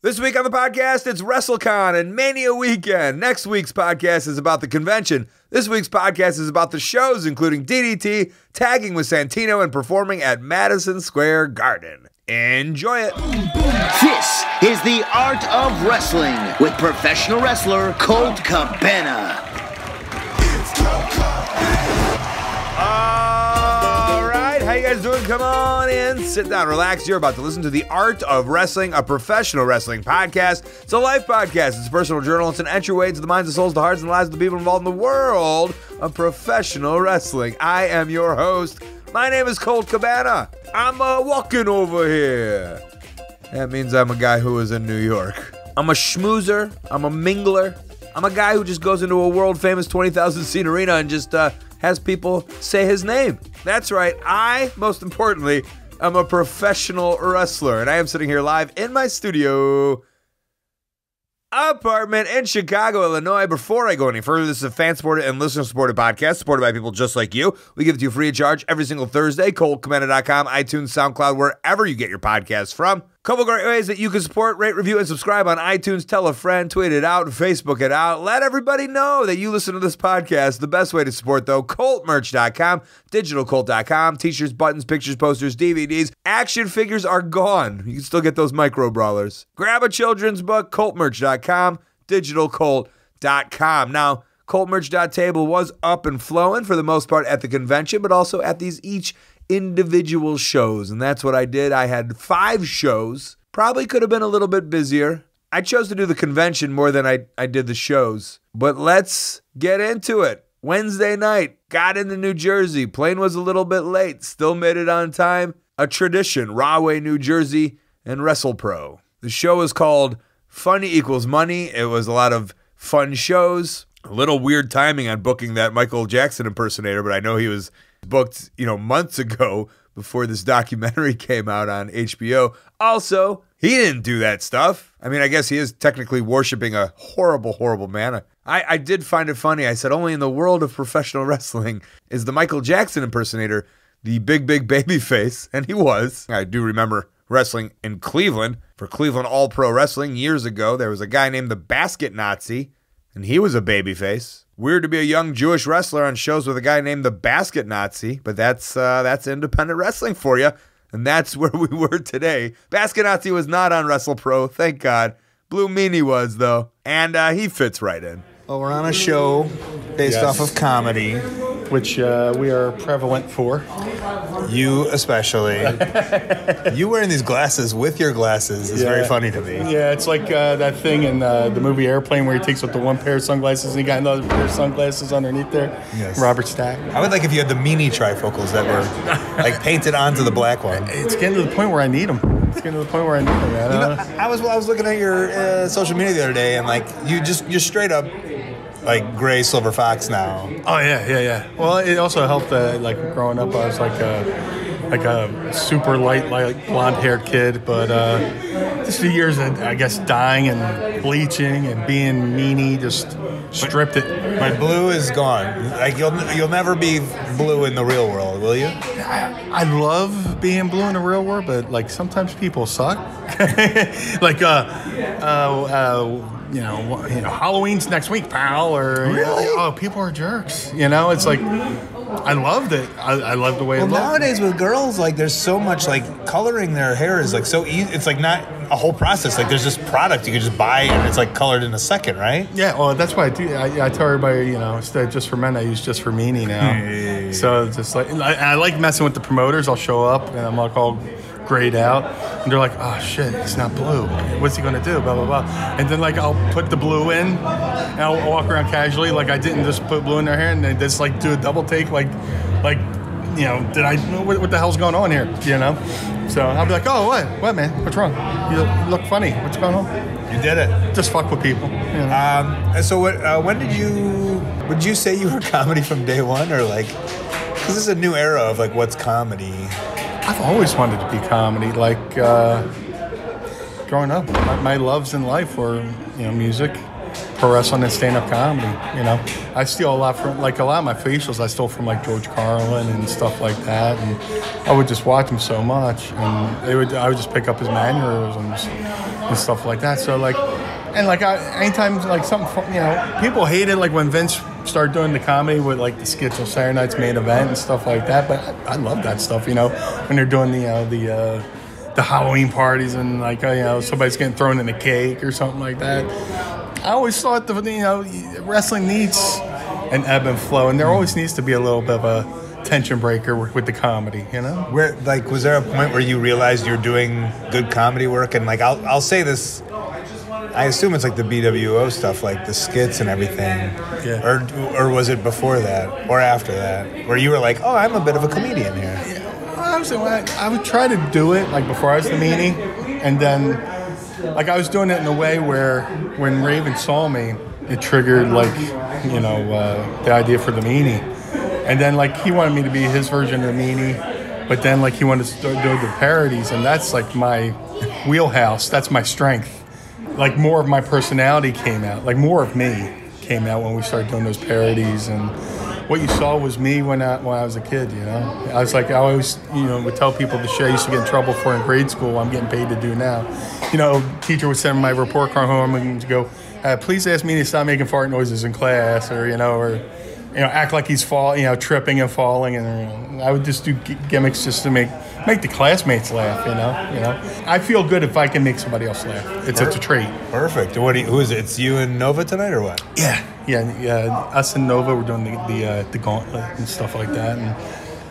This week on the podcast, it's Wrestlecon and Mania weekend. Next week's podcast is about the convention. This week's podcast is about the shows, including DDT, tagging with Santino, and performing at Madison Square Garden. Enjoy it. This is the Art of Wrestling with professional wrestler Colt Cabana. How you guys doing? Come on in, sit down, relax. You're about to listen to The Art of Wrestling, a professional wrestling podcast. It's a life podcast. It's a personal journal. It's an entryway into the minds, the souls, the hearts, and the lives of the people involved in the world of professional wrestling. I am your host. My name is Colt Cabana. I'm walking over here. That means I'm a guy who is in New York. I'm a schmoozer. I'm a mingler. I'm a guy who just goes into a world-famous 20,000-seat arena and just has people say his name. That's right. I, most importantly, am a professional wrestler, and I am sitting here live in my studio apartment in Chicago, Illinois. Before I go any further, this is a fan-supported and listener-supported podcast supported by people just like you. We give it to you free of charge every single Thursday. ColtCabana.com, iTunes, SoundCloud, wherever you get your podcasts from. Couple great ways that you can support, rate, review, and subscribe on iTunes. Tell a friend, tweet it out, Facebook it out. Let everybody know that you listen to this podcast. The best way to support, though, ColtMerch.com, DigitalColt.com, t-shirts, buttons, pictures, posters, DVDs. Action figures are gone. You can still get those micro brawlers. Grab a children's book, ColtMerch.com, DigitalColt.com. Now, ColtMerch.table was up and flowing for the most part at the convention, but also at these each individual shows, and that's what I did. I had 5 shows. Probably could have been a little bit busier. I chose to do the convention more than I did the shows, but let's get into it. Wednesday night, got into New Jersey. Plane was a little bit late, still made it on time. A tradition, Rahway, New Jersey, and WrestlePro. The show was called Funny Equals Money. It was a lot of fun shows. A little weird timing on booking that Michael Jackson impersonator, but I know he was booked, months ago before this documentary came out on HBO. Also, he didn't do that stuff. I mean, I guess he is technically worshiping a horrible, horrible man. I did find it funny. I said, only in the world of professional wrestling is the Michael Jackson impersonator the big baby face, and he was. I do remember wrestling in Cleveland for Cleveland All Pro Wrestling years ago. There was a guy named the Basket Nazi, and he was a babyface. Weird to be a young Jewish wrestler on shows with a guy named the Basket Nazi, but that's independent wrestling for you, and that's where we were today. Basket Nazi was not on WrestlePro, thank God. Blue Meanie was, though, and he fits right in. Well, we're on a show based off of comedy, which we are prevalent for. You especially. You wearing these glasses with your glasses is very funny to me. Yeah, it's like that thing in the movie Airplane where he takes with the one pair of sunglasses and he got another pair of sunglasses underneath there. Yes. Robert Stack. I would like if you had the Meanie trifocals that were like painted onto the black one. It's getting to the point where I need them. Man. I was looking at your social media the other day, and like you're straight up like gray silver fox now. Oh yeah. Well, it also helped that like growing up, I was like a super light blonde haired kid, but just the years of, I guess, dying and bleaching and being meanie just stripped it. My blue is gone. Like you'll never be blue in the real world, will you? I love being blue in the real world, but like sometimes people suck. Like Halloween's next week, pal, or really? People are jerks. It's like I loved it. I love the way it looked. Nowadays with girls, like there's so much like coloring their hair is like so easy. It's like not a whole process. Like there's just product you can just buy and it's like colored in a second, right? Yeah. Well, that's why I do. I tell everybody, instead of just for men, I use just for meanie now. Hey. So just like I like messing with the promoters. I'll show up and I'm like all grayed out, and they're like, "Oh shit, it's not blue. What's he gonna do?" Blah blah blah. And then like I'll put the blue in, and I'll walk around casually, like I didn't just put blue in their hair, and they just like do a double take, like did I know what the hell's going on here? So I'll be like, "Oh what man? What's wrong? You look funny. What's going on?" You did it. Just fuck with people. So when would you say you were comedy from day one, or like, because this is a new era of like what's comedy? I've always wanted to be comedy. Like growing up, my loves in life were music, pro wrestling, and stand-up comedy. I steal a lot from a lot of my facials. I stole from like George Carlin and stuff like that, and I would just watch him so much, and I would just pick up his mannerisms. and stuff like that. So like, and like anytime like something, people hate it like when Vince started doing the comedy with like the skits on Saturday Night's Main Event and stuff like that. But I love that stuff, when they're doing the Halloween parties and like somebody's getting thrown in a cake or something like that. I always thought wrestling needs an ebb and flow, and there always needs to be a little bit of a tension breaker with the comedy, Where was there a point where you realized you're doing good comedy work? And like I'll say this, I assume it's like the BWO stuff, like the skits and everything. Yeah. Or was it before that or after that, where you were like, oh, I'm a bit of a comedian here? Yeah. I would try to do it like before I was the meanie, and then like I was doing it in a way where when Raven saw me, it triggered like the idea for the meanie, and then like he wanted me to be his version of the meanie, but then like he wanted to start doing the parodies, and that's like my wheelhouse. That's my strength. Like more of my personality came out. Like more of me came out when we started doing those parodies, and what you saw was me when I was a kid, I was like, I always, would tell people the shit I used to get in trouble for in grade school, I'm getting paid to do now. Teacher would send my report card home and go, please ask me to stop making fart noises in class, or act like he's tripping and falling, and I would just do gimmicks just to make the classmates laugh, I feel good if I can make somebody else laugh. It's a trait. Perfect. Who is it? It's you and Nova tonight, or what? Yeah. Us and Nova, we're doing the gauntlet and stuff like that, and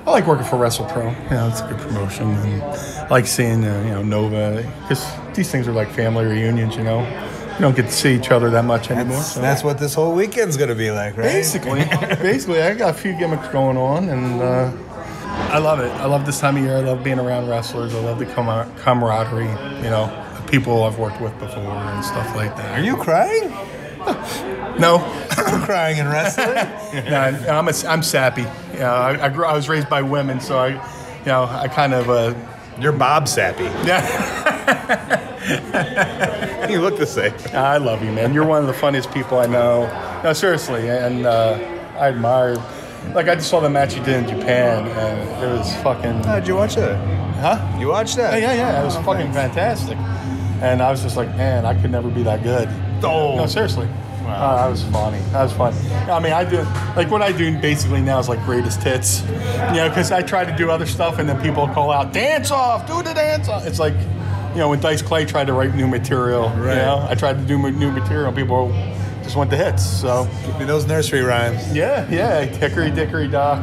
I like working for WrestlePro. It's a good promotion, and I like seeing Nova, because these things are like family reunions. You don't get to see each other that much anymore. That's what this whole weekend's going to be like, right? Basically, I got a few gimmicks going on, and I love it. I love this time of year. I love being around wrestlers. I love the camaraderie, the people I've worked with before and stuff like that. Are you crying? No. I'm crying in wrestling. No, I'm sappy. I was raised by women, so I kind of... You're Bob Sappy. Yeah. You look the same. I love you, man. You're one of the funniest people I know. No, seriously, and I admire... Like, I just saw the match you did in Japan, and it was fucking... How'd you watch that? Huh? You watched that? Yeah. It was fucking fantastic. And I was just like, man, I could never be that good. Oh. No, seriously. Wow. That was funny. That was fun. I mean, I do... Like, what I do basically now is, like, greatest hits. Because I try to do other stuff, and then people call out, dance off, do the dance off. It's like, when Dice Clay tried to write new material, right. I tried to do new material, and people just went to hits, so... Give me those nursery rhymes. Yeah. Hickory Dickory Dock.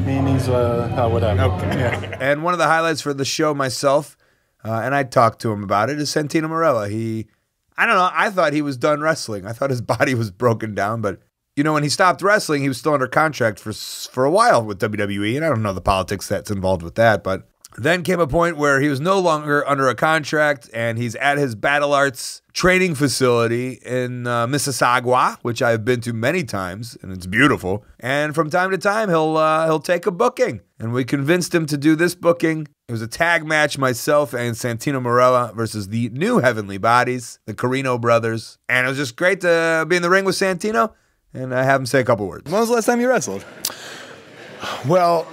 Meanie's, whatever. Okay. Yeah. And one of the highlights for the show myself, and I talked to him about it, is Santino Marella. I don't know, I thought he was done wrestling. I thought his body was broken down, but, when he stopped wrestling, he was still under contract for a while with WWE, and I don't know the politics that's involved with that, but then came a point where he was no longer under a contract, and he's at his Battle Arts training facility in Mississauga, which I've been to many times, and it's beautiful. And from time to time, he'll take a booking, and we convinced him to do this booking. It was a tag match, myself and Santino Marella versus the new Heavenly Bodies, the Carino brothers, and it was just great to be in the ring with Santino and have him say a couple words. When was the last time you wrestled? Well,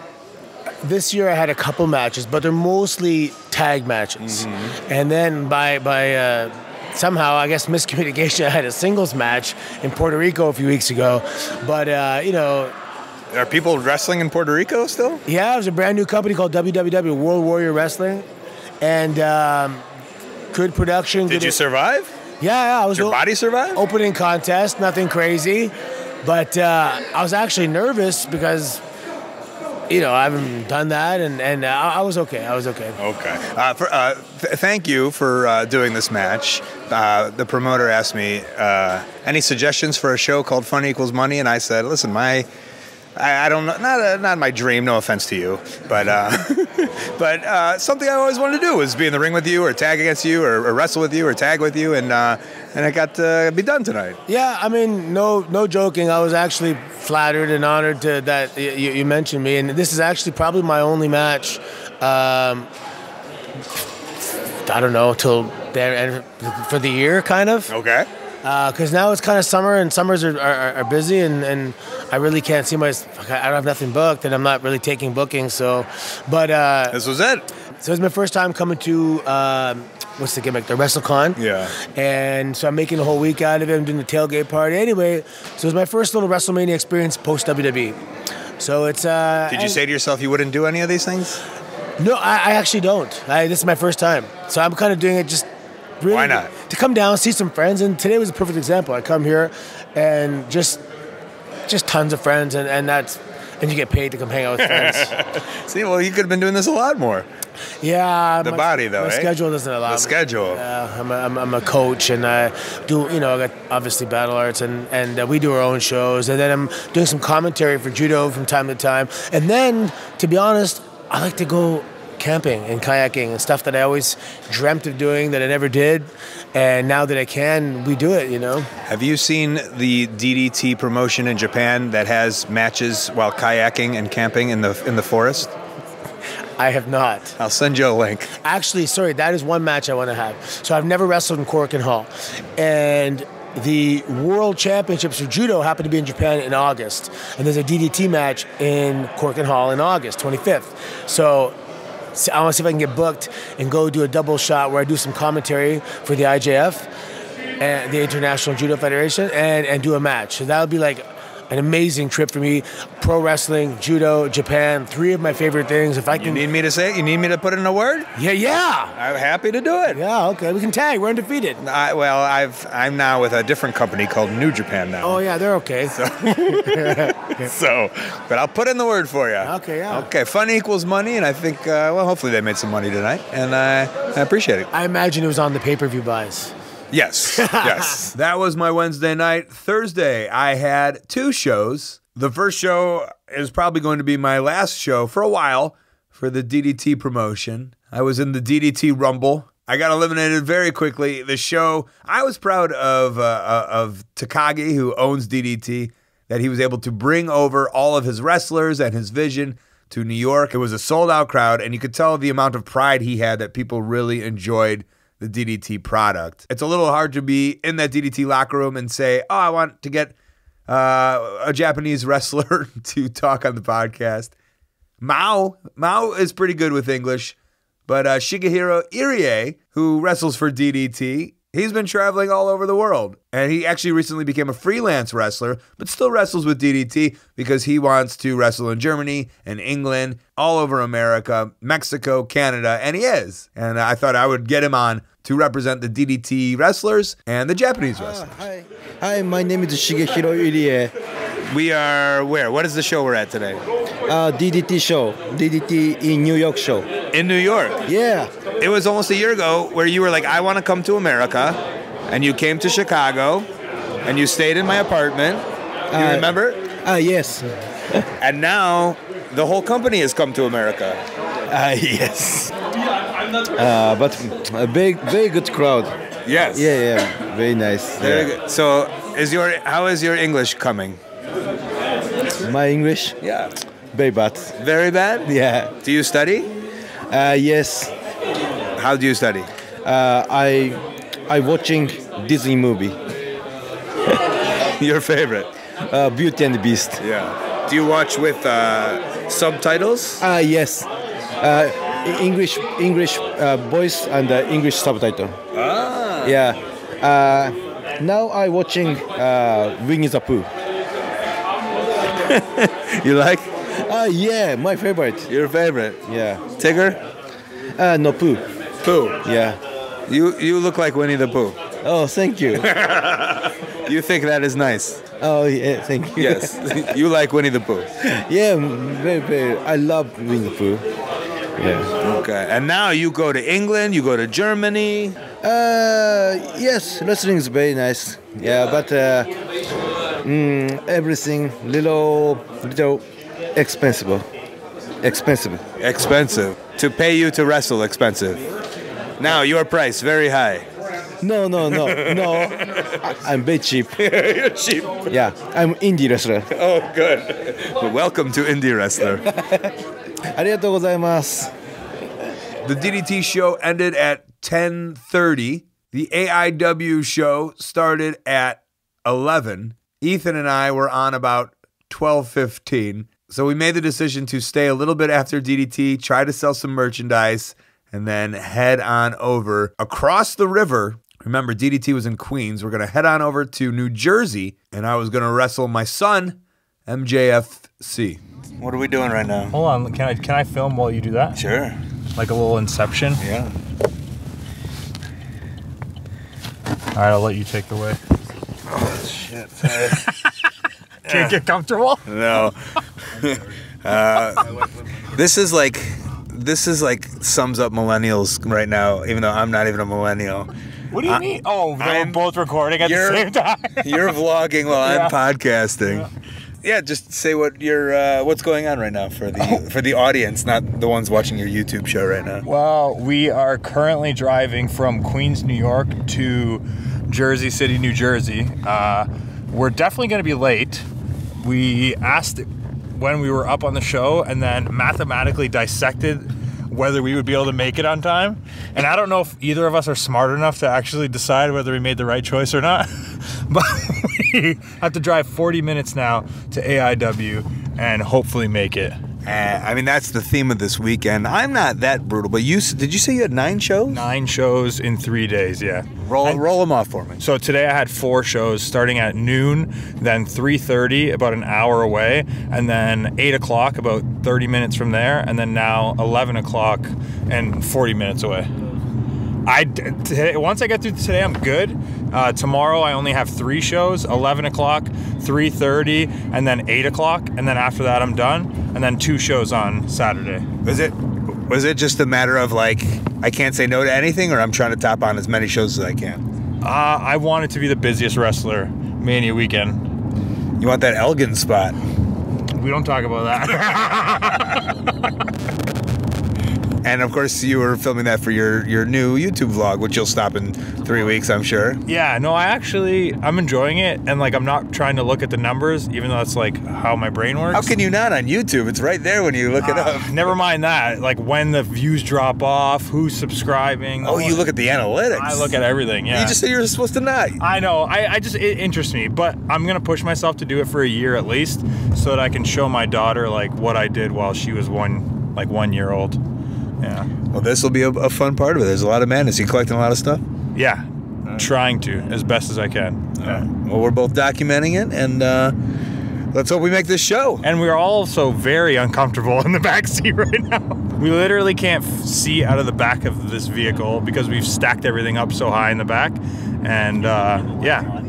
this year I had a couple matches, but they're mostly tag matches. Mm-hmm. And then by somehow, I guess miscommunication, I had a singles match in Puerto Rico a few weeks ago. But, Are people wrestling in Puerto Rico still? Yeah, it was a brand new company called WWW, World Warrior Wrestling. And good production. Did you survive? Yeah, I was. Did your body survive? Opening contest, nothing crazy. But I was actually nervous because... I haven't done that, and I was okay. Okay. Thank you for doing this match. The promoter asked me, any suggestions for a show called Fun Equals Money? And I said, listen, I don't know, not my dream, no offense to you, but something I always wanted to do was be in the ring with you, or tag against you, or wrestle with you, or tag with you, and I got to be done tonight. Yeah, I mean, no joking. I was actually flattered and honored that you mentioned me, and this is actually probably my only match. I don't know, till there for the year, kind of. Okay. Because now it's kind of summer, and summers are busy, and I really can't see I don't have nothing booked, and I'm not really taking bookings. So, but this was it. So it's my first time coming to what's the gimmick? The Wrestlecon. Yeah. And so I'm making a whole week out of it. I'm doing the tailgate party. Anyway, so it was my first little WrestleMania experience post WWE. So it's. Did you say to yourself you wouldn't do any of these things? No, I actually don't. This is my first time. So I'm kind of doing it just really. Why not? To come down, see some friends. And today was a perfect example. I come here and just tons of friends. And you get paid to come hang out with friends. See, well, you could have been doing this a lot more. Yeah. The body, though, my right? schedule doesn't allow The me. schedule. Yeah, I'm a coach, and I do, I got obviously Battle Arts, and we do our own shows, and then I'm doing some commentary for judo from time to time. And then, to be honest, I like to go camping and kayaking and stuff that I always dreamt of doing that I never did. And now that I can, we do it, Have you seen the DDT promotion in Japan that has matches while kayaking and camping in the forest? I have not. I'll send you a link. Actually, sorry, that is one match I want to have. So I've never wrestled in Cork and Hall. And the World Championships for Judo happen to be in Japan in August. And there's a DDT match in Cork and Hall in August, 25th. So I want to see if I can get booked and go do a double shot where I do some commentary for the IJF, and the International Judo Federation, and do a match. So that would be like an amazing trip for me. Pro wrestling, judo, Japan, 3 of my favorite things. If I can, You need me to say it? You need me to put in a word? yeah. I'm happy to do it. Yeah, okay, we can tag. We're undefeated. I'm now with a different company called New Japan now. Oh yeah, they're okay. But I'll put in the word for you. Okay, yeah. Okay, fun equals money, and I think, hopefully they made some money tonight, and I appreciate it. I imagine it was on the pay-per-view buys. Yes, yes. That was my Wednesday night. Thursday, I had 2 shows. The first show is probably going to be my last show for a while for the DDT promotion. I was in the DDT Rumble. I got eliminated very quickly. The show, I was proud of Takagi, who owns DDT, that he was able to bring over all of his wrestlers and his vision to New York. It was a sold-out crowd, and you could tell the amount of pride he had that people really enjoyed the DDT product. It's a little hard to be in that DDT locker room and say, I want to get a Japanese wrestler to talk on the podcast. Mao is pretty good with English, but Shigehiro Irie, who wrestles for DDT, he's been traveling all over the world. And he actually recently became a freelance wrestler, but still wrestles with DDT because he wants to wrestle in Germany and England, all over America, Mexico, Canada, and he is. And I thought I would get him on to represent the DDT wrestlers and the Japanese wrestlers. Hi, my name is Shigehiro Irie. We are where? What is the show we're at today? DDT show. DDT in New York show. In New York. Yeah. It was almost a year ago where you were like, I want to come to America, and you came to Chicago, and you stayed in my apartment. You remember? Yes. And now the whole company has come to America. Yes. But a very good crowd. Yes. Yeah. Very nice. Very good. So, how is your English coming? My English? Yeah. Very bad. Very bad? Yeah. Do you study? Yes. How do you study? I watching Disney movie. Your favorite? Beauty and the Beast. Yeah. Do you watch with subtitles? Yes. English voice and English subtitle. Ah. Yeah. Now I watching Winnie the Pooh. You like? Yeah, my favorite. Your favorite? Yeah. Tigger? No, Pooh. Pooh. Yeah. You look like Winnie the Pooh. Oh, thank you. You think that is nice? Oh, yeah, thank you. Yes. You like Winnie the Pooh. Yeah, very. I love Winnie the Pooh. Yeah. Okay. And now you go to England, you go to Germany. Yes, wrestling is very nice. Yeah, but everything little expensive. Expensive. To pay you to wrestle, expensive. Now your price, very high. No. I'm very cheap. You're cheap. Yeah, I'm indie wrestler. Oh, good. Well, welcome to Indie Wrestler. ありがとうございます。 The DDT show ended at 10:30. The AIW show started at 11. Ethan and I were on about 12:15. So we made the decision to stay a little bit after DDT, try to sell some merchandise, and then head on over across the river. Remember, DDT was in Queens. We're going to head on over to New Jersey, and I was going to wrestle my son, MJFC. What are we doing right now? Hold on, can I film while you do that? Sure. Like a little Inception? Yeah. All right, I'll let you take it away. Oh, shit. Can't get comfortable? No. This is like sums up millennials right now, even though I'm not even a millennial. What do you mean? Oh, they're both recording at the same time. You're vlogging while I'm podcasting. Yeah, just say what's going on right now for the audience, not the ones watching your YouTube show right now. Well, we are currently driving from Queens, New York to Jersey City, New Jersey. We're definitely going to be late. We asked when we were up on the show and then mathematically dissected whether we would be able to make it on time. And I don't know if either of us are smart enough to actually decide whether we made the right choice or not. But we have to drive 40 minutes now to AIW and hopefully make it. I mean, that's the theme of this weekend. I'm not that brutal, but did you say you had 9 shows? 9 shows in 3 days, yeah. Roll them off for me. So today I had 4 shows, starting at noon, then 3:30, about an hour away, and then 8 o'clock, about 30 minutes from there, and then now 11 o'clock and 40 minutes away. Once I get through today, I'm good. Tomorrow I only have 3 shows, 11 o'clock, 3:30, and then 8 o'clock, and then after that I'm done, and then 2 shows on Saturday. Was it just a matter of like, I can't say no to anything, or I'm trying to top on as many shows as I can? I want it to be the busiest wrestler Mania weekend. You want that Elgin spot? We don't talk about that. And of course, you were filming that for your new YouTube vlog, which you'll stop in 3 weeks, I'm sure. Yeah, no, I'm enjoying it, and like I'm not trying to look at the numbers, even though that's like how my brain works. How can you not on YouTube? It's right there when you look it up. Never mind that. Like when the views drop off, who's subscribing. Oh, you look at the analytics. I look at everything, yeah. You just said you were supposed to not. I know. It interests me, but I'm going to push myself to do it for a year at least so that I can show my daughter like what I did while she was 1 year old. Yeah. Well, this will be a fun part of it. There's a lot of madness. You collecting a lot of stuff? Yeah. Trying to, as best as I can. Well, we're both documenting it, and let's hope we make this show. And we're also very uncomfortable in the back seat right now. We literally can't see out of the back of this vehicle because we've stacked everything up so high in the back. And, yeah.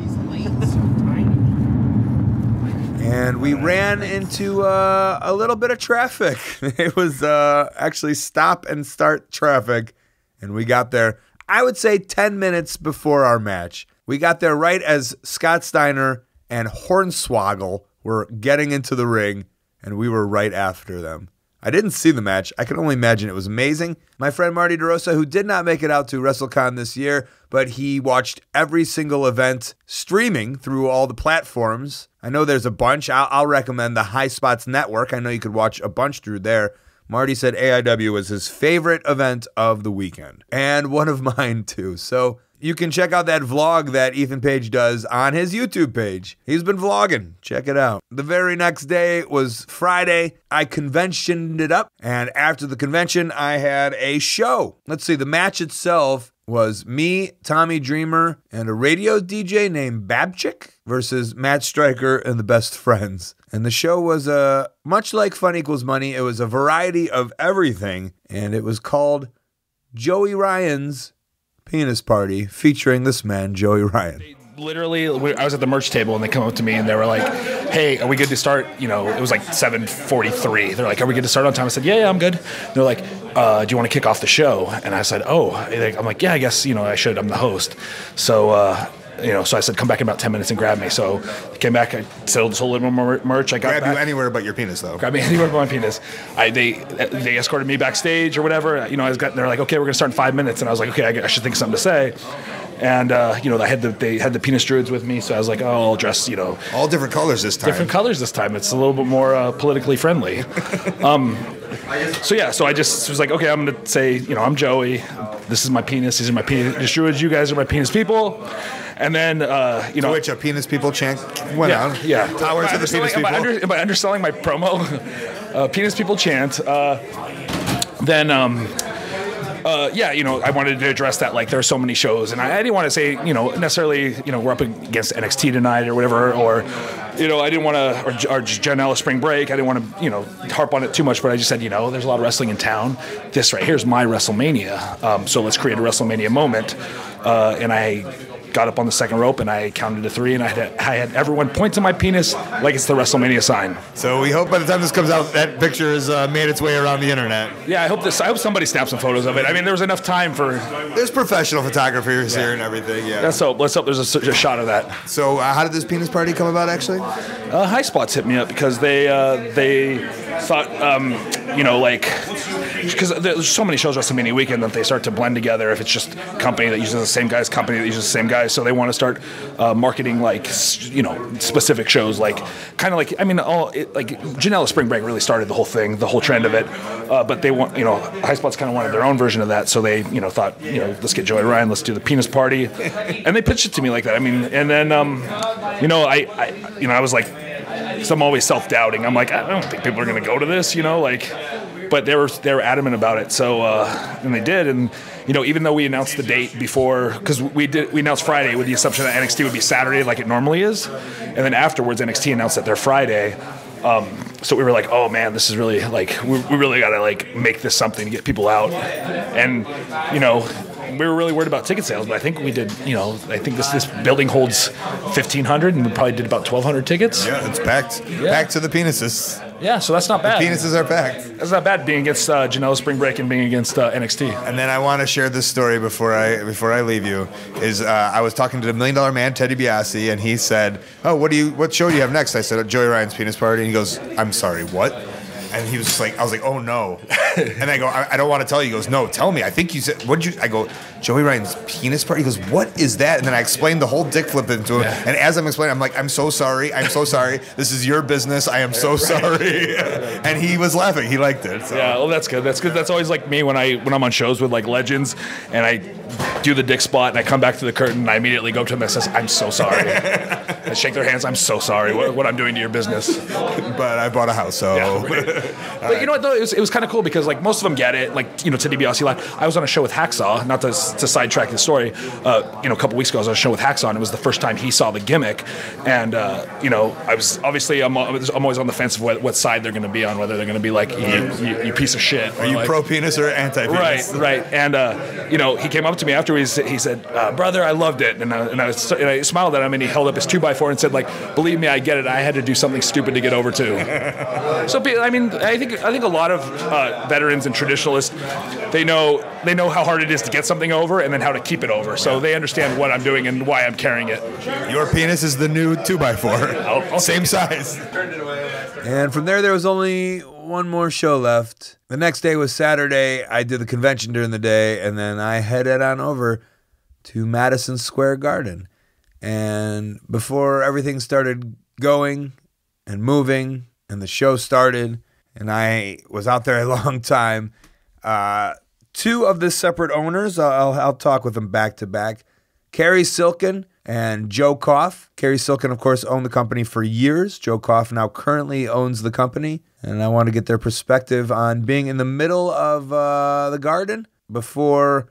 And we ran into a little bit of traffic. It was actually stop and start traffic. And we got there, I would say 10 minutes before our match. We got there right as Scott Steiner and Hornswoggle were getting into the ring, and we were right after them. I didn't see the match. I can only imagine it was amazing. My friend Marty DeRosa, who did not make it out to Wrestlecon this year, but he watched every single event streaming through all the platforms. I know there's a bunch. I'll recommend the High Spots Network. I know you could watch a bunch through there. Marty said AIW was his favorite event of the weekend, and one of mine too. So you can check out that vlog that Ethan Page does on his YouTube page. He's been vlogging. Check it out. The very next day was Friday. I conventioned it up, and after the convention, I had a show. Let's see, the match itself was me, Tommy Dreamer, and a radio DJ named Babchick versus Matt Stryker and the Best Friends. And the show was much like Fun Equals Money. It was a variety of everything, and it was called Joey Ryan's Penis Party, featuring this man, Joey Ryan. Literally, I was at the merch table, and they come up to me, and they were like, hey, are we good to start? You know, it was like 7:43. They're like, are we good to start on time? I said, yeah, I'm good. They're like, do you want to kick off the show? And I said, I'm like, yeah, I guess, I should. I'm the host. So, so I said, come back in about 10 minutes and grab me. So I came back, I sold a little more merch. I got grab you anywhere but your penis, though. Grab me anywhere but my penis. They escorted me backstage or whatever. They're like, okay, we're going to start in 5 minutes. And I was like, okay, I should think of something to say. And, they had the penis druids with me. So I was like, I'll dress, all different colors this time. Different colors this time. It's a little bit more politically friendly. So I just was like, okay, I'm going to say, I'm Joey. This is my penis. These are my penis druids. You guys are my penis people. And then, To which a penis people chant went on. Yeah. Towers of the penis people. Am I underselling my promo? Penis people chant. Then yeah, you know, I wanted to address that. Like, there are so many shows, and I didn't want to say, you know, necessarily, you know, we're up against NXT tonight or whatever, or, you know, I didn't want to, or Janela Spring Break. I didn't want to, you know, harp on it too much, but I just said, you know, there's a lot of wrestling in town. This right here is my WrestleMania. So let's create a WrestleMania moment. And I got up on the second rope and I counted to 3, and I had everyone point to my penis like it's the WrestleMania sign. So we hope by the time this comes out, that picture has made its way around the internet. Yeah, I hope somebody snaps some photos of it. I mean, there was enough time for. There's professional photographers here and everything. Yeah. Let's hope there's a shot of that. So how did this penis party come about, actually? High Spots hit me up because they thought, you know, like, because there's so many shows WrestleMania weekend that they start to blend together. If it's just a company that uses the same guys, company that uses the same guys, so they want to start marketing, like, you know, specific shows, like kind of like, I mean, like Janela Spring Break really started the whole thing, the whole trend of it. But they want, you know, High Spots kind of wanted their own version of that, so they, you know, thought, you know, let's get Joey Ryan, let's do the penis party, and they pitched it to me like that. I mean, and then, you know, I was like, so I'm always self-doubting. I'm like, I don't think people are going to go to this, you know, like. But they were adamant about it, so and they did, and you know, even though we announced the date before, because we announced Friday with the assumption that NXT would be Saturday like it normally is, and then afterwards NXT announced that they're Friday, so we were like, oh man, this is really like we really got to like make this something to get people out, and you know. We were really worried about ticket sales, but I think we did, you know, I think this building holds 1,500, and we probably did about 1,200 tickets. Yeah, it's packed. Yeah. Packed to the penises. Yeah, so that's not bad. The penises are packed. That's not bad being against Janela Spring Break and being against NXT. And then I want to share this story before I leave you. Is I was talking to the $1 Million Man, Teddy Biasi, and he said, "Oh, what show do you have next?" I said, "Joey Ryan's penis party." And he goes, "I'm sorry, what?" And he was just like, I was like, oh no. And I go, I don't want to tell you. He goes, no, tell me. I think you said, what'd you, I go, Joey Ryan's penis party? He goes, what is that? And then I explained the whole dick flip into him. Yeah. And as I'm explaining, I'm like, I'm so sorry. I'm so sorry. This is your business. I am so sorry. And he was laughing. He liked it. So. Yeah, well, that's good. That's good. That's always like me when I'm on shows with like legends and I do the dick spot and I come back to the curtain and I immediately go up to them and say, I'm so sorry. I shake their hands. I'm so sorry what I'm doing to your business. But I bought a house, so. Yeah, right. But you know what, though? It was kind of cool because, like, most of them get it. Like, you know, Teddy DiBiase, I was on a show with Hacksaw, not to sidetrack the story. You know, a couple weeks ago, I was on a show with Hacksaw, and it was the first time he saw the gimmick. And, you know, I was obviously, I'm always on the fence of what side they're going to be on, whether they're going to be like, you piece of shit. Are you like, pro-penis or anti-penis? Right. And, you know, he came up to me afterwards. He said, brother, I loved it. And I smiled at him, and he held up his 2x4 and said, like, believe me, I get it. I had to do something stupid to get over, too. So, I mean, I think a lot of veterans and traditionalists, they know how hard it is to get something over and then how to keep it over. So they understand what I'm doing and why I'm carrying it. Your penis is the new 2x4. Same size. And from there was only one more show left. The next day was Saturday. I did the convention during the day, and then I headed on over to Madison Square Garden. And before everything started going and moving and the show started, and I was out there a long time, two of the separate owners, I'll talk with them back to back, Cary Silkin and Joe Koff. Cary Silkin, of course, owned the company for years. Joe Koff now currently owns the company, and I want to get their perspective on being in the middle of the garden before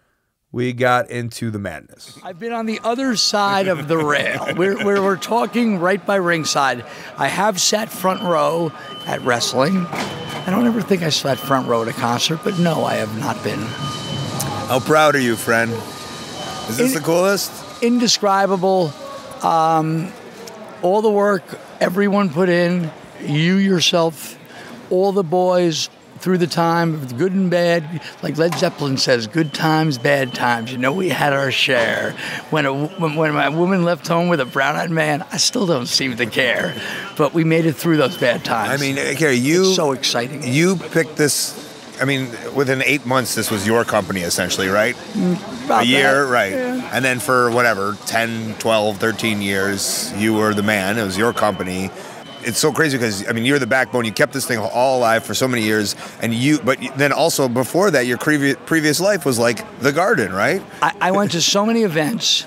we got into the madness. I've been on the other side of the rail. We're talking right by ringside. I have sat front row at wrestling. I don't ever think I sat front row at a concert, but no, I have not been. How proud are you, friend? Is this the coolest? Indescribable. All the work everyone put in, you yourself, all the boys, through the time, good and bad, like Led Zeppelin says, good times, bad times. You know, we had our share. When my woman left home with a brown-eyed man, I still don't seem to care. But we made it through those bad times. I mean, Cary, it's so exciting. You picked this. I mean, within 8 months, this was your company, essentially, right? About a year, that. right. Yeah. And then for, 10, 12, 13 years, you were the man. It was your company. It's so crazy because, I mean, you're the backbone. You kept this thing all alive for so many years. But then also before that, your previous life was like the garden, right? I went to so many events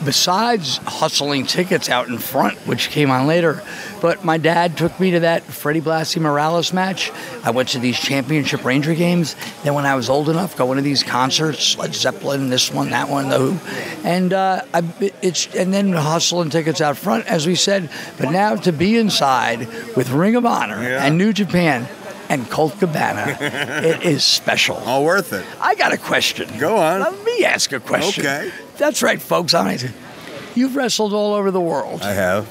besides hustling tickets out in front, which came on later, but my dad took me to that Freddie Blassie Morales match. I went to these championship Ranger games. Then when I was old enough, going to these concerts, Led Zeppelin, this one, that one, the Who, and and then hustling tickets out front, as we said. But now to be inside with Ring of Honor and New Japan and Colt Cabana, it is special. All worth it. I got a question. Go on. Let me ask a question. Okay. That's right, folks. You've wrestled all over the world. I have.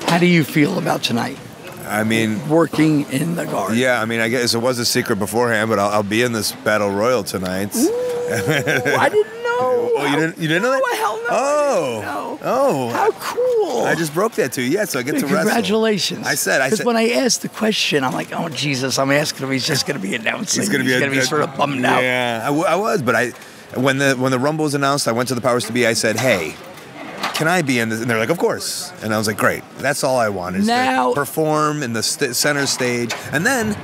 How do you feel about tonight? I mean, working in the Garden. Yeah, I mean, I guess it was a secret beforehand, but I'll be in this Battle Royal tonight. Ooh, I didn't know. Oh, you didn't know that? Oh, hell no. Oh. I didn't know. Oh. How cool. I just broke that to you. Yeah, so I get to wrestle. Congratulations. I said. Because when I asked the question, I'm like, oh, Jesus, I'm asking him. He's just going to be announcing. He's going to be sort of bummed out. Yeah, I was, but when the Rumble was announced, I went to the powers to be. I said, hey, can I be in this? And they're like, of course. And I was like, great. That's all I want is to perform in the center stage. And then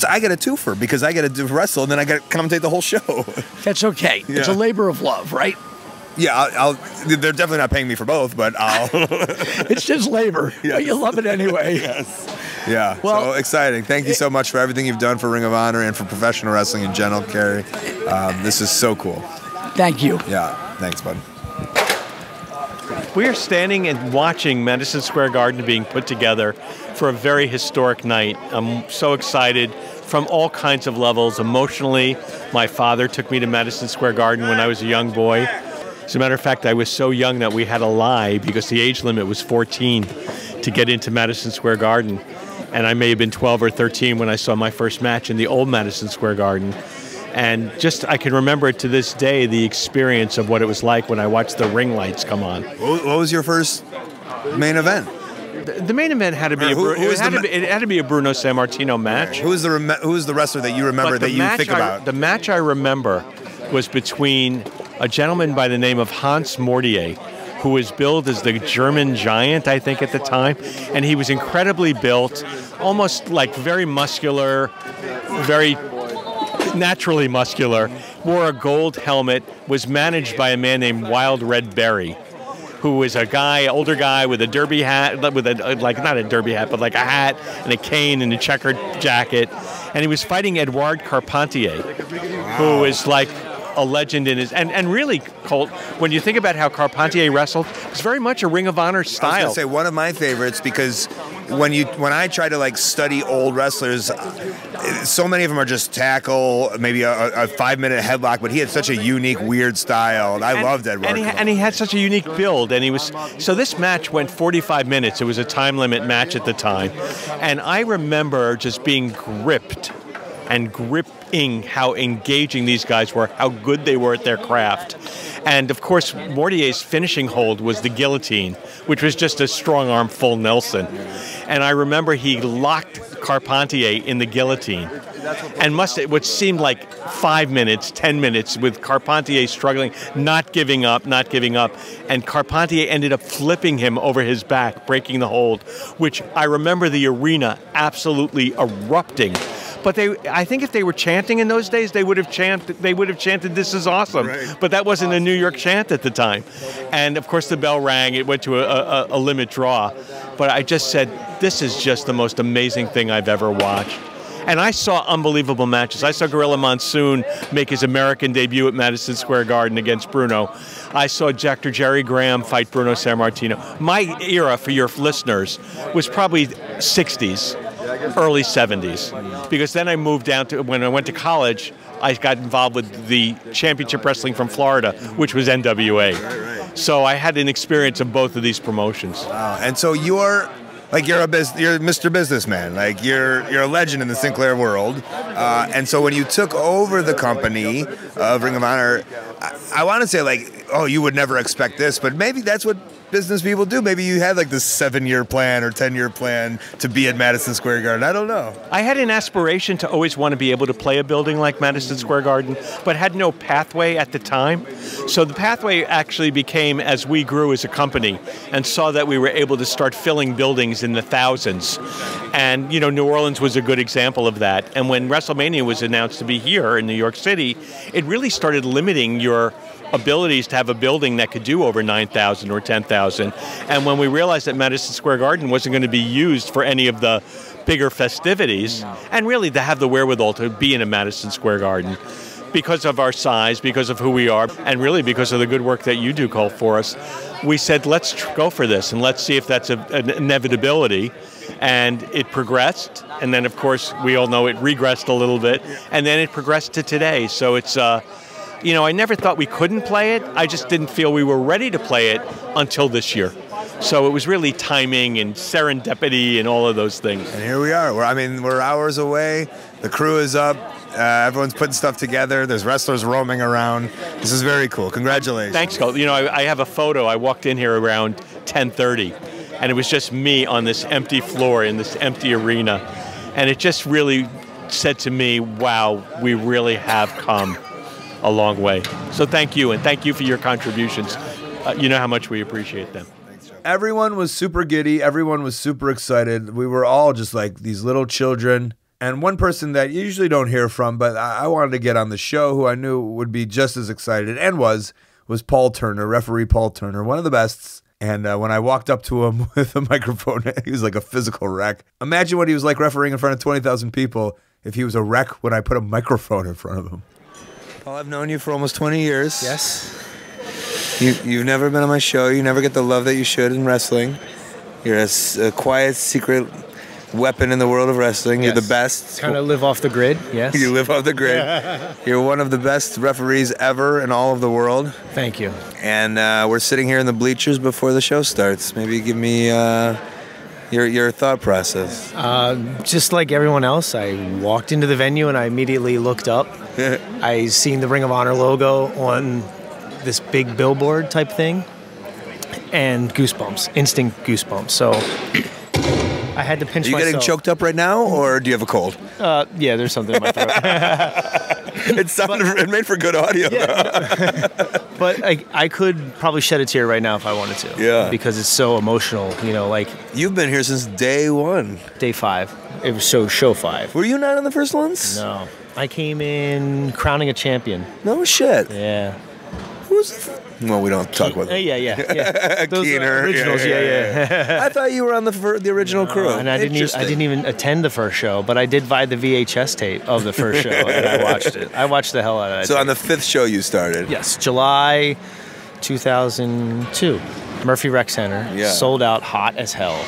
I get a twofer because I get to wrestle and then I get to commentate the whole show. That's okay. Yeah. It's a labor of love, right? Yeah, they're definitely not paying me for both, but I'll. It's just labor, but you love it anyway. Yes. Yeah, well, so exciting. Thank you so much for everything you've done for Ring of Honor and for professional wrestling in general, Cary. This is so cool. Thank you. Yeah, thanks, bud. We are standing and watching Madison Square Garden being put together for a very historic night. I'm so excited from all kinds of levels. Emotionally, my father took me to Madison Square Garden when I was a young boy. As a matter of fact, I was so young that we had to lie because the age limit was 14 to get into Madison Square Garden. And I may have been 12 or 13 when I saw my first match in the old Madison Square Garden. And I can remember it to this day, the experience of what it was like when I watched the ring lights come on. What was your first main event? The main event had to be it had to be a Bruno Sammartino match. Who was the wrestler that you remember that you think about? The match I remember was between a gentleman by the name of Hans Mortier, who was billed as the German Giant, I think, at the time. And he was incredibly built, almost like very muscular, very naturally muscular, wore a gold helmet, was managed by a man named Wild Red Berry, who was a older guy with a derby hat, not a derby hat, but like a hat and a cane and a checkered jacket. And he was fighting Edouard Carpentier, who is like a legend in his, and really, Colt, when you think about how Carpentier wrestled, it's very much a Ring of Honor style. I was going to say, one of my favorites, because when I try to like study old wrestlers, so many of them are just tackle, maybe a 5-minute headlock, but he had such a unique, weird style. I loved Edward. And he had such a unique build, so this match went 45 minutes. It was a time limit match at the time. And I remember just being gripping how engaging these guys were, how good they were at their craft. And of course, Mortier's finishing hold was the guillotine, which was just a strong arm full Nelson. And I remember he locked Carpentier in the guillotine. And what seemed like 5 minutes, 10 minutes, with Carpentier struggling, not giving up. And Carpentier ended up flipping him over his back, breaking the hold, which I remember the arena absolutely erupting. But I think if they were chanting in those days, they would have chanted, "This is awesome." Right. But that wasn't a New York chant at the time. And of course, the bell rang. It went to a limit draw. But I just said, "This is just the most amazing thing I've ever watched." And I saw unbelievable matches. I saw Gorilla Monsoon make his American debut at Madison Square Garden against Bruno. I saw Dr. Jerry Graham fight Bruno Sammartino. My era, for your listeners, was probably 60s. Early 70s, because then I moved down to, when I went to college, I got involved with the Championship Wrestling from Florida, which was NWA. Right. So I had an experience of both of these promotions. Wow. And so you're Mr. Businessman, like you're a legend in the Sinclair world. And so when you took over the company of Ring of Honor, I want to say like, oh, you would never expect this, but maybe that's what business people do. Maybe you had like this 7-year plan or 10-year plan to be at Madison Square Garden. I don't know. I had an aspiration to always want to be able to play a building like Madison Square Garden, but had no pathway at the time. So the pathway actually became as we grew as a company and saw that we were able to start filling buildings in the thousands. And, New Orleans was a good example of that. And when WrestleMania was announced to be here in New York City, it really started limiting your abilities to have a building that could do over 9,000 or 10,000. And when we realized that Madison Square Garden wasn't going to be used for any of the bigger festivities, and really to have the wherewithal to be in a Madison Square Garden, because of our size, because of who we are, and really because of the good work that you do, Colt, for us, we said, let's go for this, and let's see if that's an inevitability. And it progressed, and then, of course, we all know it regressed a little bit, and then it progressed to today. So it's, I never thought we couldn't play it. I just didn't feel we were ready to play it until this year. So it was really timing and serendipity and all of those things. And here we are. We're hours away. The crew is up. Everyone's putting stuff together. There's wrestlers roaming around. This is very cool. Congratulations. Thanks, Colt. I have a photo. I walked in here around 10:30, and it was just me on this empty floor in this empty arena. And it just really said to me, wow, we really have come a long way. So thank you, and thank you for your contributions. You know how much we appreciate them. Everyone was super giddy. Everyone was super excited. We were all just like these little children. And one person that you usually don't hear from, but I wanted to get on the show, who I knew would be just as excited and was Paul Turner, referee Paul Turner, one of the bests. And when I walked up to him with a microphone, he was like a physical wreck. Imagine what he was like refereeing in front of 20,000 people if he was a wreck when I put a microphone in front of him. Paul, I've known you for almost 20 years. Yes. You've never been on my show. You never get the love that you should in wrestling. You're a quiet, secret weapon in the world of wrestling. You're the best. Kind of live off the grid, yes. You live off the grid. You're one of the best referees ever in all of the world. Thank you. And we're sitting here in the bleachers before the show starts. Maybe give me your thought process. Just like everyone else, I walked into the venue and I immediately looked up. I seen the Ring of Honor logo on this big billboard type thing, and goosebumps, instant goosebumps. So I had to pinch myself. Are you getting choked up right now, or do you have a cold? Yeah, there's something in my throat. It made for good audio. Yeah, but I could probably shed a tear right now if I wanted to. Yeah. Because it's so emotional, You've been here since day one. Day 5. It was show 5. Were you not on the first ones? No. I came in crowning a champion. No shit. Yeah. Well, we don't talk about that. Yeah. Those Keener. originals, yeah. I thought you were on the original crew. And I didn't even attend the first show, but I did buy the VHS tape of the first show, and I watched it. I watched the hell out of it. So on the 5th show you started? Yes, July 2002. Murphy Rec Center. Yeah. Sold out hot as hell.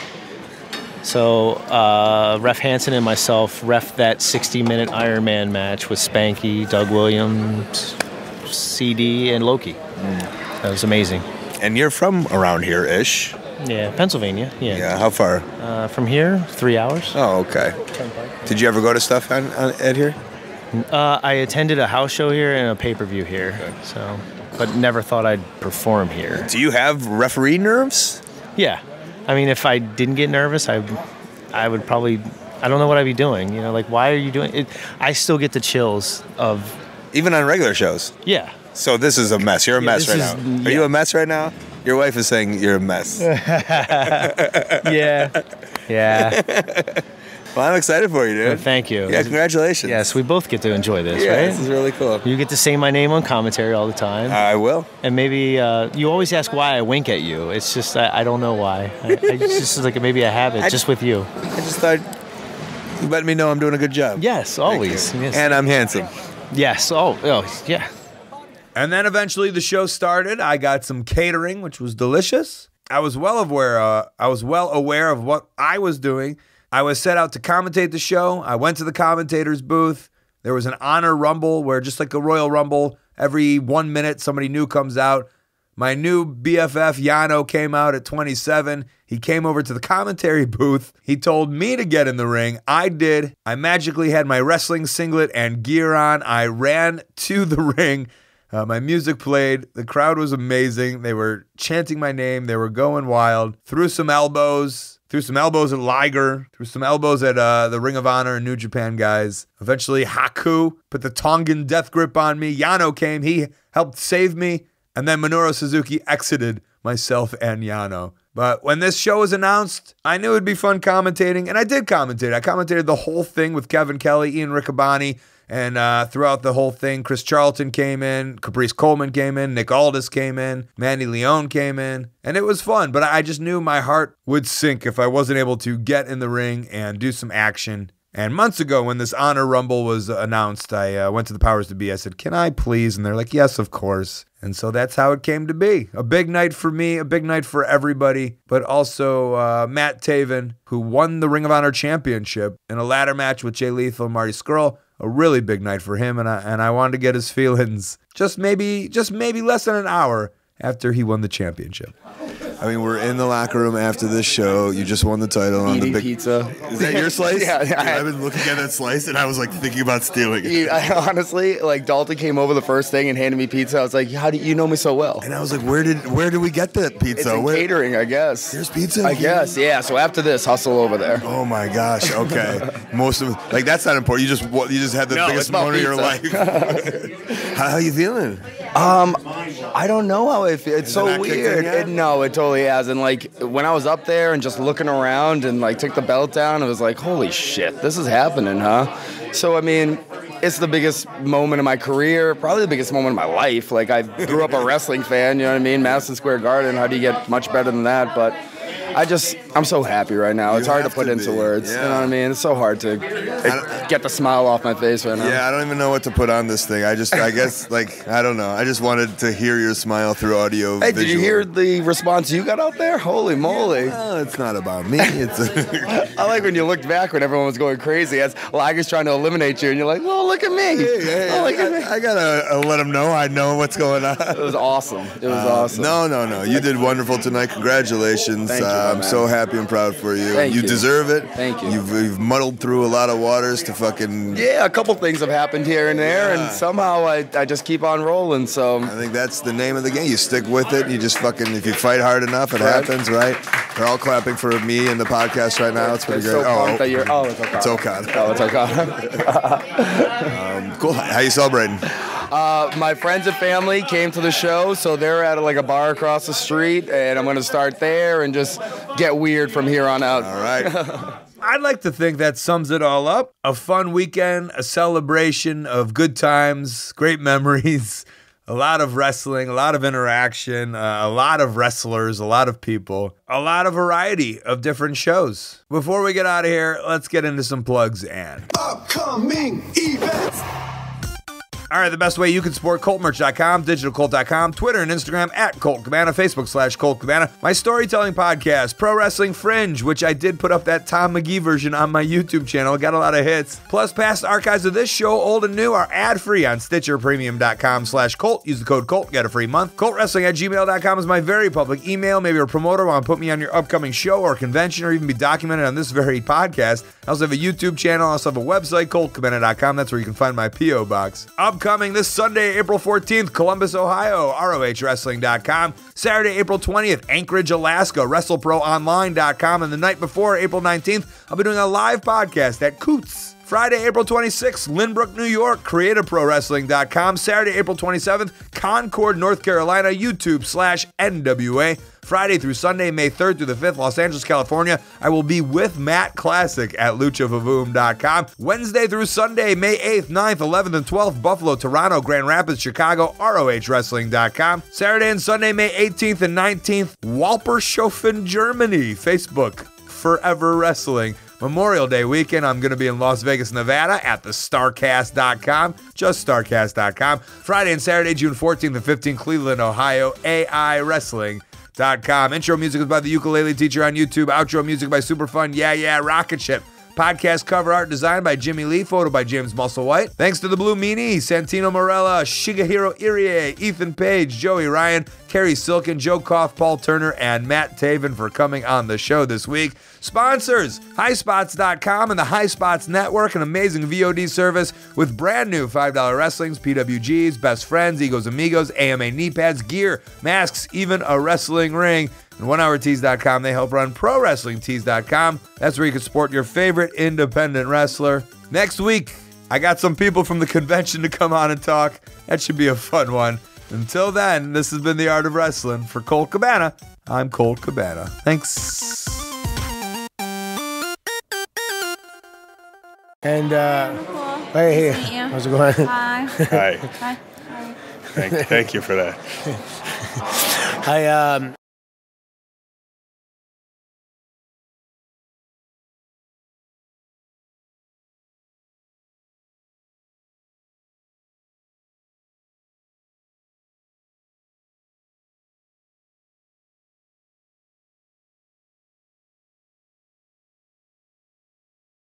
So Ref Hansen and myself ref that 60-minute Iron Man match with Spanky, Doug Williams, CD, and Loki. That was amazing. And you're from around here-ish? Yeah, Pennsylvania. Yeah. How far? From here, 3 hours. Oh, okay. Did you ever go to stuff at here? I attended a house show here and a pay-per-view here. Okay. So, but never thought I'd perform here. Do you have referee nerves? Yeah. I mean, if I didn't get nervous, I would probably, I don't know what I'd be doing. Why are you doing it? I still get the chills of... Even on regular shows? Yeah. So this is a mess. You're a mess right now. Are you a mess right now? Your wife is saying you're a mess. Yeah. Well, I'm excited for you, dude. Well, thank you. Yeah, congratulations. Yes, we both get to enjoy this, yeah, right? This is really cool. You get to say my name on commentary all the time. I will. And maybe you always ask why I wink at you. It's just I don't know why. It's just like maybe a habit, just with you. I just thought you let me know I'm doing a good job. Yes, always. Yes. And I'm handsome. Yes. Oh, yeah. And then eventually the show started. I got some catering, which was delicious. I was well aware of what I was doing. I was set out to commentate the show. I went to the commentator's booth. There was an honor rumble where, just like a Royal Rumble, every 1 minute somebody new comes out. My new BFF, Yano, came out at 27. He came over to the commentary booth. He told me to get in the ring. I did. I magically had my wrestling singlet and gear on. I ran to the ring. My music played. The crowd was amazing. They were chanting my name. They were going wild. Threw some elbows at Liger. Threw some elbows at the Ring of Honor and New Japan guys. Eventually, Haku put the Tongan death grip on me. Yano came. He helped save me. And then Minoru Suzuki exited myself and Yano. But when this show was announced, I knew it'd be fun commentating, and I did commentate. I commentated the whole thing with Kevin Kelly, Ian Riccaboni, and throughout the whole thing, Chris Charlton came in, Caprice Coleman came in, Nick Aldis came in, Manny Leone came in, and it was fun. But I just knew my heart would sink if I wasn't able to get in the ring and do some action. And months ago, when this Honor Rumble was announced, I went to the powers to be. I said, "Can I please?" And they're like, "Yes, of course." And so that's how it came to be. A big night for me, a big night for everybody, but also Matt Taven, who won the Ring of Honor Championship in a ladder match with Jay Lethal and Marty Scurll. A really big night for him, and I wanted to get his feelings just maybe less than an hour after he won the championship. I mean, we're in the locker room after this show. You just won the title on the big pizza. Is that your slice? Yeah, Dude, I've been looking at that slice and I was like thinking about stealing it. I honestly, like, Dalton came over the first thing and handed me pizza. I was like, "How do you know me so well?" And I was like, "Where did we get that pizza?" It's in catering, I guess. There's pizza. I guess, yeah. So after this, hustle over there. Oh my gosh. Okay. Most of like that's not important. You just had the biggest moment of your life. How you feeling? I don't know how it feels. It's so weird. No, it totally hasn't. Like, when I was up there and just looking around and like took the belt down, it was like, holy shit, this is happening, huh? So, I mean, it's the biggest moment of my career, probably the biggest moment of my life. Like, I grew up a wrestling fan, you know what I mean? Madison Square Garden, how do you get much better than that? But I'm so happy right now. It's hard to put into words. Yeah. You know what I mean? It's so hard to get the smile off my face right now. Yeah, I don't even know what to put on this thing. I guess, like, I don't know. I just wanted to hear your smile through audio. Hey, did you hear the response you got out there? Holy moly. Well, it's not about me. It's I like when you looked back when everyone was going crazy as Liger's trying to eliminate you, and you're like, "Oh, look at me." Hey, look at me. I gotta let them know I know what's going on. It was awesome. It was awesome. No. You did wonderful tonight. Congratulations. Thank you, I'm so happy and proud for you. Thank you. Deserve it. Thank you. You've muddled through a lot of waters to fucking... Yeah, a couple things have happened here and there, and somehow I just keep on rolling, so... I think that's the name of the game. You stick with it. You just fucking... If you fight hard enough, it happens, right? They're all clapping for me in the podcast right now. It's pretty great. It's Okada. It's Okada. Cool. How you celebrating? My friends and family came to the show, so they're at like a bar across the street, and I'm going to start there and just get weird from here on out. All right. I'd like to think that sums it all up. A fun weekend, a celebration of good times, great memories, a lot of wrestling, a lot of interaction, a lot of wrestlers, a lot of people, a lot of variety of different shows. Before we get out of here, let's get into some plugs and upcoming events. All right, the best way you can support ColtMerch.com, DigitalColt.com, Twitter and Instagram at Colt Cabana, Facebook /Colt Cabana, my storytelling podcast, Pro Wrestling Fringe, which I did put up that Tom McGee version on my YouTube channel. It got a lot of hits. Plus, past archives of this show, old and new, are ad-free on StitcherPremium.com /Colt. Use the code Colt, get a free month. ColtWrestling@gmail.com is my very public email. Maybe a promoter want to put me on your upcoming show or convention or even be documented on this very podcast. I also have a YouTube channel. I also have a website, ColtCabana.com. That's where you can find my P.O. box. Upcoming this Sunday, April 14th, Columbus, Ohio, ROHWrestling.com. Saturday, April 20th, Anchorage, Alaska, WrestleProOnline.com. And the night before, April 19th, I'll be doing a live podcast at COLT'S. Friday, April 26th, Lynbrook, New York, CreativeProWrestling.com. Saturday, April 27th, Concord, North Carolina, YouTube /NWA. Friday through Sunday, May 3rd through the 5th, Los Angeles, California, I will be with Matt Classic at LuchaVavoom.com. Wednesday through Sunday, May 8th, 9th, 11th, and 12th, Buffalo, Toronto, Grand Rapids, Chicago, ROHWrestling.com. Saturday and Sunday, May 18th and 19th, Walpershofen, Germany, Facebook, Forever Wrestling. Memorial Day weekend, I'm going to be in Las Vegas, Nevada at the Starcast.com, just Starcast.com. Friday and Saturday, June 14th and 15th, Cleveland, Ohio, AI Wrestling.com. Intro music is by the Ukulele Teacher on YouTube. Outro music by Superfun, Yeah, Rocket Ship. Podcast cover art designed by Jimmy Lee, photo by James Musselwhite. Thanks to the Blue Meanie, Santino Marella, Shigehiro Irie, Ethan Page, Joey Ryan, Cary Silkin, Joe Koff, Paul Turner, and Matt Taven for coming on the show this week. Sponsors, HighSpots.com and the High Spots Network, an amazing VOD service with brand new $5 wrestlings, PWGs, Best Friends, Egos Amigos, AMA knee pads, gear, masks, even a wrestling ring. And OneHourTees.com, they help run ProWrestlingTees.com. That's where you can support your favorite independent wrestler. Next week, I got some people from the convention to come on and talk. That should be a fun one. Until then, this has been The Art of Wrestling. For Colt Cabana, I'm Colt Cabana. Thanks. And, Cool. hey, Nice to meet you. how's it going? Hi. Hi. Hi. Thank you for that. I